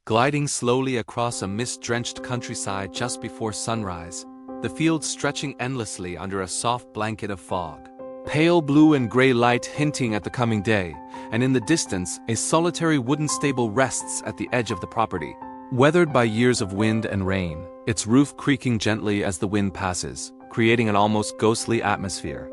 Gliding slowly across a mist-drenched countryside just before sunrise, the fields stretching endlessly under a soft blanket of fog. Pale blue and gray light hinting at the coming day, and in the distance, a solitary wooden stable rests at the edge of the property. Weathered by years of wind and rain, its roof creaking gently as the wind passes, creating an almost ghostly atmosphere.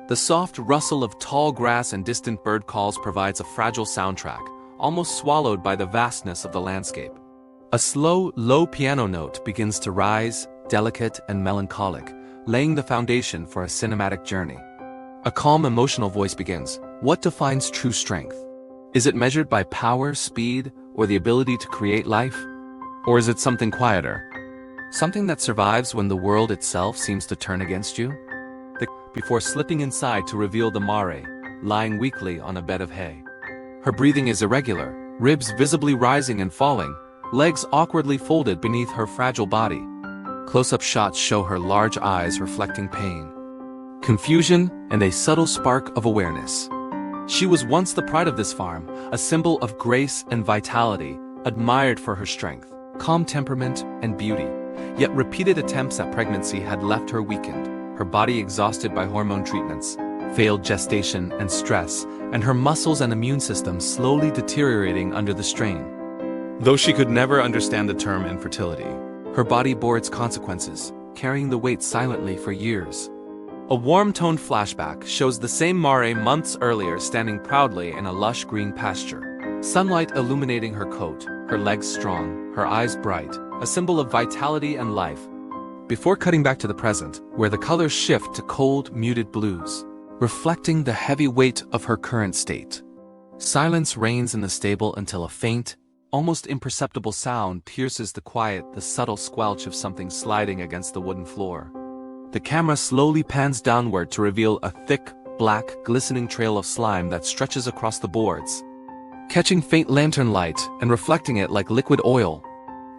The soft rustle of tall grass and distant bird calls provides a fragile soundtrack, almost swallowed by the vastness of the landscape. A slow, low piano note begins to rise, delicate and melancholic, laying the foundation for a cinematic journey. A calm, emotional voice begins. What defines true strength? Is it measured by power, speed, or the ability to create life? Or is it something quieter? Something that survives when the world itself seems to turn against you? Before slipping inside to reveal the mare, lying weakly on a bed of hay. Her breathing is irregular, ribs visibly rising and falling, legs awkwardly folded beneath her fragile body. Close-up shots show her large eyes reflecting pain, confusion, and a subtle spark of awareness. She was once the pride of this farm, a symbol of grace and vitality, admired for her strength, calm temperament, and beauty. Yet repeated attempts at pregnancy had left her weakened, her body exhausted by hormone treatments, failed gestation and stress, and her muscles and immune system slowly deteriorating under the strain. Though she could never understand the term infertility, her body bore its consequences, carrying the weight silently for years. A warm-toned flashback shows the same mare months earlier standing proudly in a lush green pasture. Sunlight illuminating her coat, her legs strong, her eyes bright, a symbol of vitality and life. Before cutting back to the present, where the colors shift to cold, muted blues, reflecting the heavy weight of her current state. Silence reigns in the stable until a faint, almost imperceptible sound pierces the quiet, the subtle squelch of something sliding against the wooden floor. The camera slowly pans downward to reveal a thick, black, glistening trail of slime that stretches across the boards, catching faint lantern light and reflecting it like liquid oil.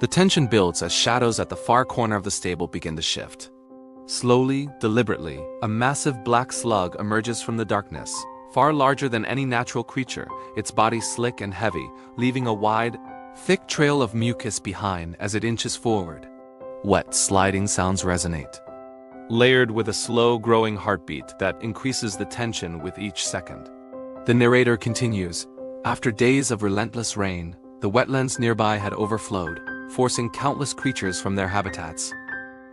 The tension builds as shadows at the far corner of the stable begin to shift. Slowly, deliberately, a massive black slug emerges from the darkness, far larger than any natural creature, its body slick and heavy, leaving a wide, thick trail of mucus behind as it inches forward. Wet, sliding sounds resonate, layered with a slow-growing heartbeat that increases the tension with each second. The narrator continues, after days of relentless rain, the wetlands nearby had overflowed, forcing countless creatures from their habitats.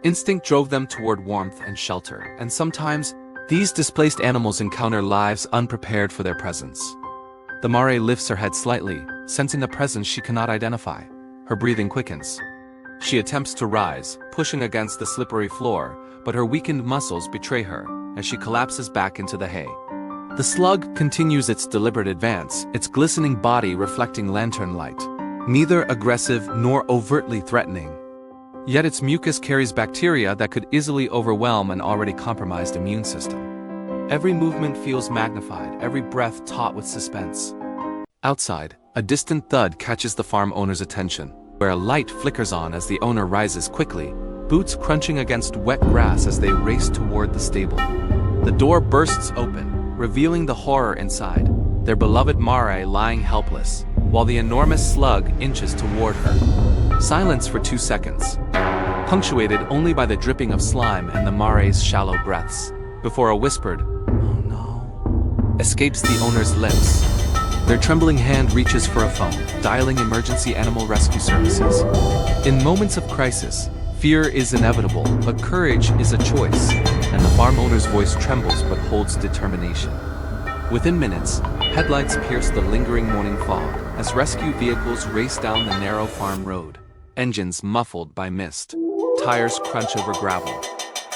Instinct drove them toward warmth and shelter, and sometimes, these displaced animals encounter lives unprepared for their presence. The mare lifts her head slightly, sensing a presence she cannot identify. Her breathing quickens. She attempts to rise, pushing against the slippery floor, but her weakened muscles betray her, as she collapses back into the hay. The slug continues its deliberate advance, its glistening body reflecting lantern light. Neither aggressive nor overtly threatening. Yet its mucus carries bacteria that could easily overwhelm an already compromised immune system. Every movement feels magnified, every breath taut with suspense. Outside, a distant thud catches the farm owner's attention, where a light flickers on as the owner rises quickly, boots crunching against wet grass as they race toward the stable. The door bursts open, revealing the horror inside, their beloved mare lying helpless, while the enormous slug inches toward her. Silence for 2 seconds, punctuated only by the dripping of slime and the mare's shallow breaths, before a whispered, "Oh no," escapes the owner's lips. Their trembling hand reaches for a phone, dialing emergency animal rescue services. In moments of crisis, fear is inevitable, but courage is a choice, and the farm owner's voice trembles but holds determination. Within minutes, headlights pierce the lingering morning fog as rescue vehicles race down the narrow farm road, engines muffled by mist, tires crunch over gravel.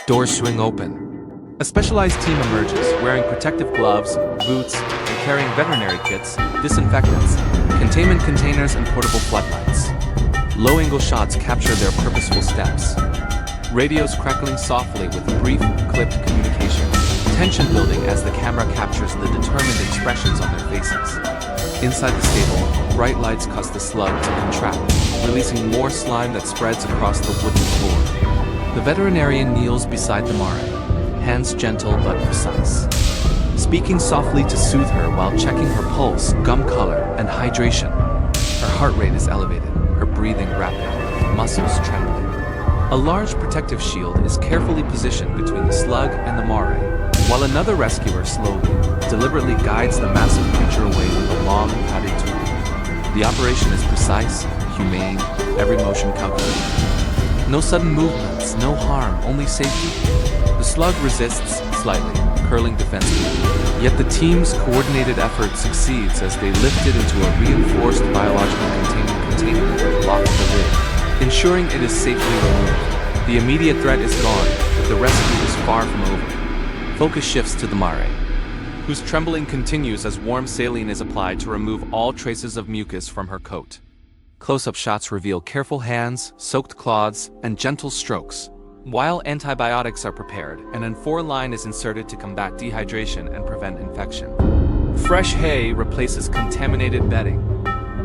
Doors swing open. A specialized team emerges, wearing protective gloves, boots, and carrying veterinary kits, disinfectants, containment containers, and portable floodlights. Low-angle shots capture their purposeful steps. Radios crackling softly with brief, clipped communication. Tension building as the camera captures the determined expressions on their faces. Inside the stable, bright lights cause the slug to contract, releasing more slime that spreads across the wooden floor. The veterinarian kneels beside the mare, hands gentle but precise, speaking softly to soothe her while checking her pulse, gum color, and hydration. Her heart rate is elevated, her breathing rapid, muscles trembling. A large protective shield is carefully positioned between the slug and the mare, while another rescuer slowly, deliberately guides the massive creature away with a long, padded tool. The operation is precise, humane, every motion calculated. No sudden movements, no harm, only safety. The slug resists slightly, curling defensively. Yet the team's coordinated effort succeeds as they lift it into a reinforced biological containment that locks the lid, ensuring it is safely removed. The immediate threat is gone, but the rescue is far from over. Focus shifts to the mare, whose trembling continues as warm saline is applied to remove all traces of mucus from her coat. Close-up shots reveal careful hands, soaked cloths, and gentle strokes. While antibiotics are prepared, an N4 line is inserted to combat dehydration and prevent infection. Fresh hay replaces contaminated bedding.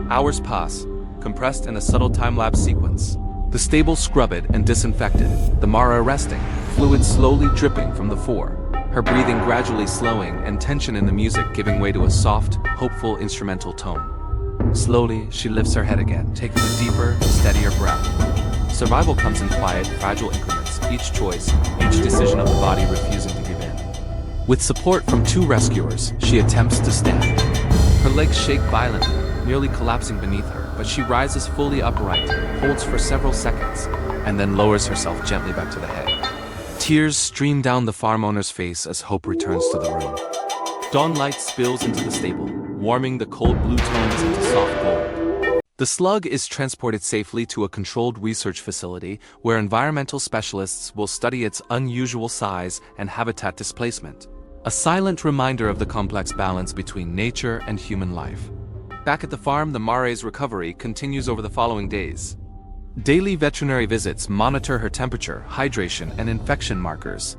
Hours pass, compressed in a subtle time-lapse sequence. The stable scrubbed and disinfected, the mare resting, fluid slowly dripping from the fore, her breathing gradually slowing and tension in the music giving way to a soft, hopeful instrumental tone. Slowly, she lifts her head again, taking a deeper, steadier breath. Survival comes in quiet, fragile increments, each choice, each decision of the body refusing to give in. With support from two rescuers, she attempts to stand. Her legs shake violently, nearly collapsing beneath her, but she rises fully upright, holds for several seconds, and then lowers herself gently back to the hay. Tears stream down the farm owner's face as hope returns to the room. Dawn light spills into the stable, warming the cold blue tones into soft gold. The slug is transported safely to a controlled research facility where environmental specialists will study its unusual size and habitat displacement. A silent reminder of the complex balance between nature and human life. Back at the farm, the mare's recovery continues over the following days. Daily veterinary visits monitor her temperature, hydration, and infection markers,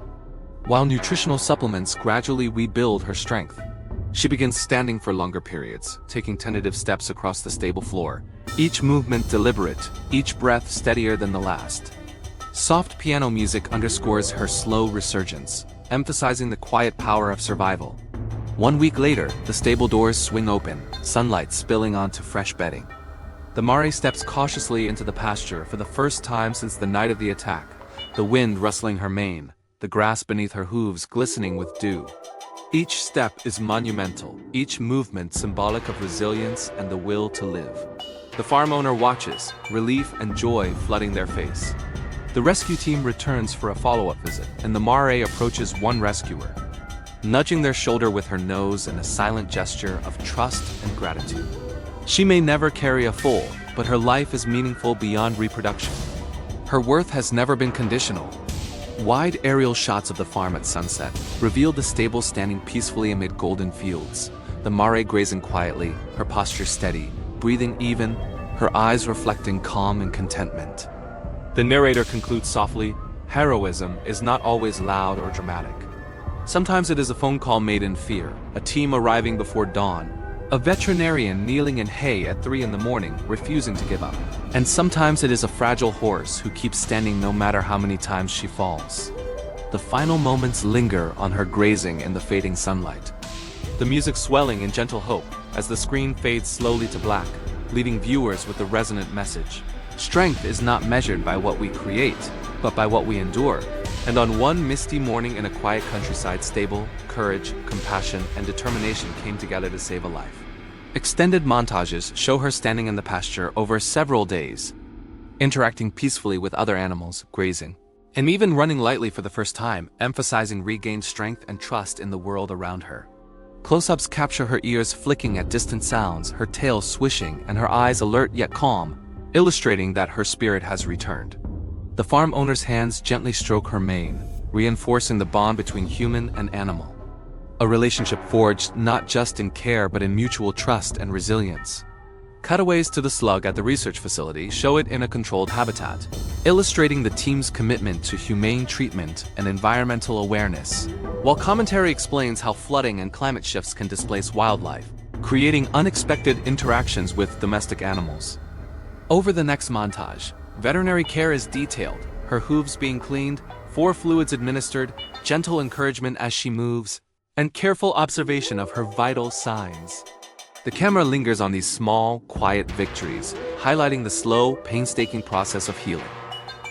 while nutritional supplements gradually rebuild her strength. She begins standing for longer periods, taking tentative steps across the stable floor, each movement deliberate, each breath steadier than the last. Soft piano music underscores her slow resurgence, emphasizing the quiet power of survival. 1 week later, the stable doors swing open, sunlight spilling onto fresh bedding. The mare steps cautiously into the pasture for the first time since the night of the attack, the wind rustling her mane, the grass beneath her hooves glistening with dew. Each step is monumental, each movement symbolic of resilience and the will to live. The farm owner watches, relief and joy flooding their face. The rescue team returns for a follow-up visit, and the mare approaches one rescuer, nudging their shoulder with her nose in a silent gesture of trust and gratitude. She may never carry a foal, but her life is meaningful beyond reproduction. Her worth has never been conditional. Wide aerial shots of the farm at sunset reveal the stable standing peacefully amid golden fields, the mare grazing quietly, her posture steady, breathing even, her eyes reflecting calm and contentment. The narrator concludes softly, heroism is not always loud or dramatic. Sometimes it is a phone call made in fear, a team arriving before dawn, a veterinarian kneeling in hay at 3 in the morning, refusing to give up. And sometimes it is a fragile horse who keeps standing no matter how many times she falls. The final moments linger on her grazing in the fading sunlight. The music swelling in gentle hope as the screen fades slowly to black, leaving viewers with the resonant message. Strength is not measured by what we create, but by what we endure. And on one misty morning in a quiet countryside stable, courage, compassion, and determination came together to save a life. Extended montages show her standing in the pasture over several days, interacting peacefully with other animals, grazing, and even running lightly for the first time, emphasizing regained strength and trust in the world around her. Close-ups capture her ears flicking at distant sounds, her tail swishing, and her eyes alert yet calm, illustrating that her spirit has returned. The farm owner's hands gently stroke her mane, reinforcing the bond between human and animal. A relationship forged not just in care but in mutual trust and resilience. Cutaways to the slug at the research facility show it in a controlled habitat, illustrating the team's commitment to humane treatment and environmental awareness, while commentary explains how flooding and climate shifts can displace wildlife, creating unexpected interactions with domestic animals. Over the next montage, veterinary care is detailed, her hooves being cleaned, 4 fluids administered, gentle encouragement as she moves, and careful observation of her vital signs. The camera lingers on these small, quiet victories, highlighting the slow, painstaking process of healing.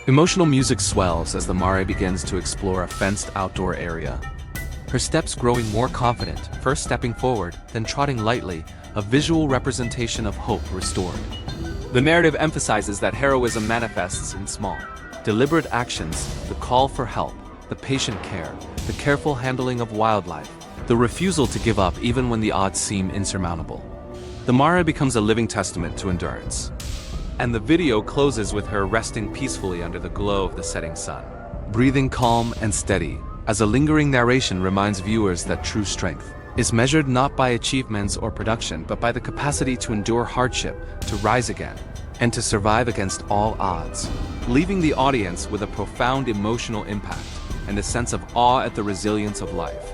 Emotional music swells as the mare begins to explore a fenced outdoor area. Her steps growing more confident, first stepping forward, then trotting lightly, a visual representation of hope restored. The narrative emphasizes that heroism manifests in small, deliberate actions, the call for help, the patient care, the careful handling of wildlife, the refusal to give up even when the odds seem insurmountable. The mare becomes a living testament to endurance. And the video closes with her resting peacefully under the glow of the setting sun, breathing calm and steady, as a lingering narration reminds viewers that true strength is measured not by achievements or production, but by the capacity to endure hardship, to rise again, and to survive against all odds, leaving the audience with a profound emotional impact and a sense of awe at the resilience of life.